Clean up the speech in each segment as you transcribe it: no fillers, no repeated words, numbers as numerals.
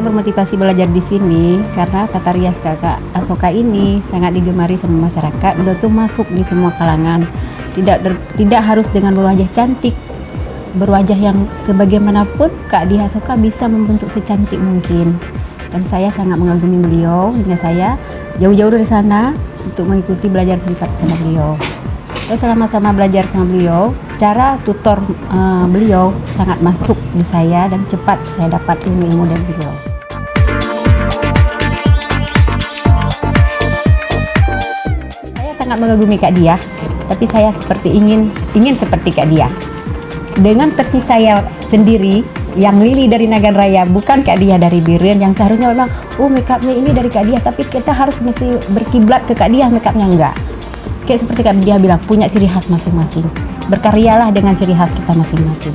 bermotivasi belajar di sini karena tata rias Kakak Asoka ini sangat digemari sama masyarakat. Beliau tuh masuk di semua kalangan. Tidak harus dengan berwajah cantik, berwajah yang sebagaimanapun Kak Diah Asoka bisa membentuk secantik mungkin. Dan saya sangat mengagumi beliau hingga saya jauh-jauh dari sana untuk mengikuti belajar privat sama beliau. Dan selama-sama belajar sama beliau, cara tutor beliau sangat masuk di saya dan cepat saya dapat ilmu-ilmu dari beliau. Saya sangat mengagumi Kak Diah, tapi saya ingin seperti Kak Diah. Dengan versi saya sendiri, yang Lili dari Nagan Raya, bukan Kak Diah dari Biren, yang seharusnya memang, makeupnya ini dari Kak Diah, tapi kita harus mesti berkiblat ke Kak Diah, makeupnya enggak. Kayak seperti Kak Diah bilang, punya ciri khas masing-masing. Berkaryalah dengan ciri khas kita masing-masing.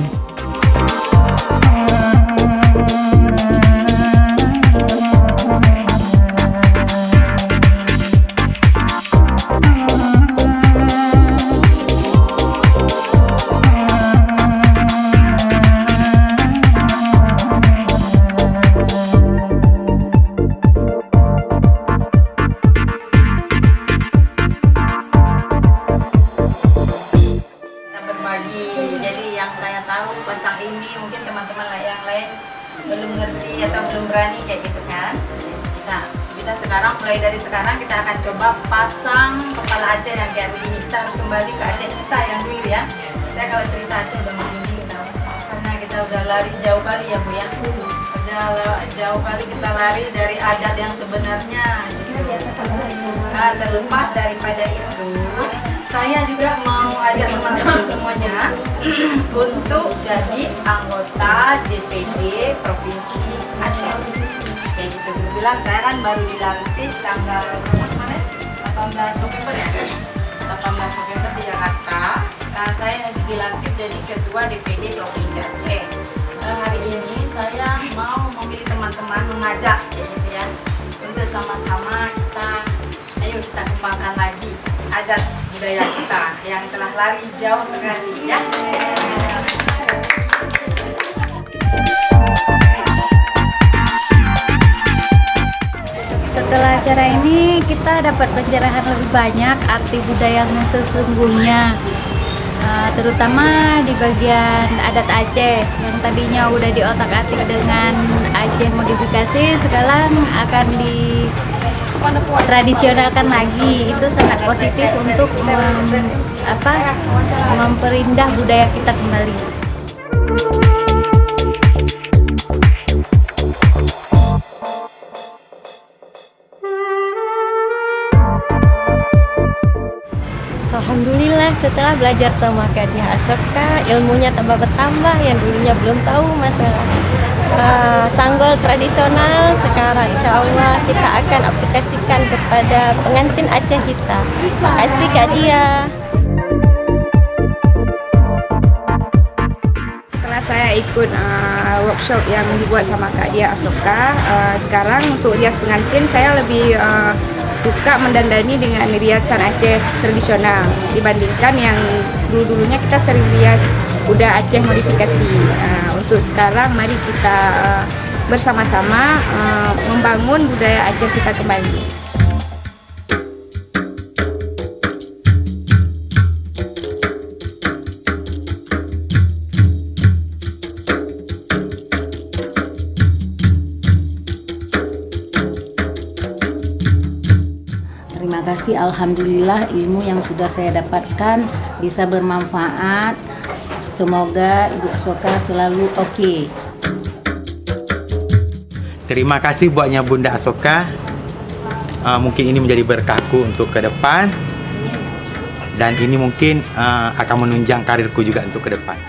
Jadi yang saya tahu pasang ini mungkin teman-teman yang lain belum ngerti atau belum berani kayak gitu kan. Nah, kita sekarang mulai dari sekarang kita akan coba pasang kepala Aceh yang kayak begini. Kita harus kembali ke Aceh kita yang dulu ya. Saya kalau cerita Aceh udah merinding tahu. Karena kita udah lari jauh kali ya Bu ya. Udah jauh kali kita lari dari adat yang sebenarnya. Nah, terlepas daripada itu, saya juga mau ajak teman-teman semuanya untuk jadi anggota DPD Provinsi Aceh. Kayak gitu, bilang saya kan baru dilantik tanggal berapa kemarin? 18 November ya? 18 November di Jakarta. Nah, saya dilantik jadi Ketua DPD Provinsi Aceh. Hari ini saya mau memilih teman-teman, mengajak kayak gitu ya, untuk sama-sama ayo kita kembangkan lagi adat budaya kita yang telah lari jauh sekali ya. Setelah acara ini kita dapat pencerahan lebih banyak arti budaya yang sesungguhnya, terutama di bagian adat Aceh yang tadinya udah diotak-atik dengan Aceh modifikasi, sekarang akan tradisionalkan lagi. Itu sangat positif untuk memperindah budaya kita kembali. Alhamdulillah setelah belajar sama Kak Diah Asoka, ilmunya tambah bertambah. Yang dulunya belum tahu masalah sanggol tradisional, sekarang insya Allah kita akan aplikasikan kepada pengantin Aceh kita. Terima kasih Kak Diah. Setelah saya ikut workshop yang dibuat sama Kak Diah Asoka, sekarang untuk rias pengantin saya lebih suka mendandani dengan riasan Aceh tradisional dibandingkan yang dulu-dulunya kita sering rias udah Aceh modifikasi. Untuk sekarang mari kita bersama-sama membangun budaya Aceh kita kembali. Terima kasih, alhamdulillah ilmu yang sudah saya dapatkan bisa bermanfaat. Semoga Ibu Asoka selalu oke. Terima kasih buatnya Bunda Asoka. Mungkin ini menjadi berkahku untuk ke depan. Dan ini mungkin akan menunjang karirku juga untuk ke depan.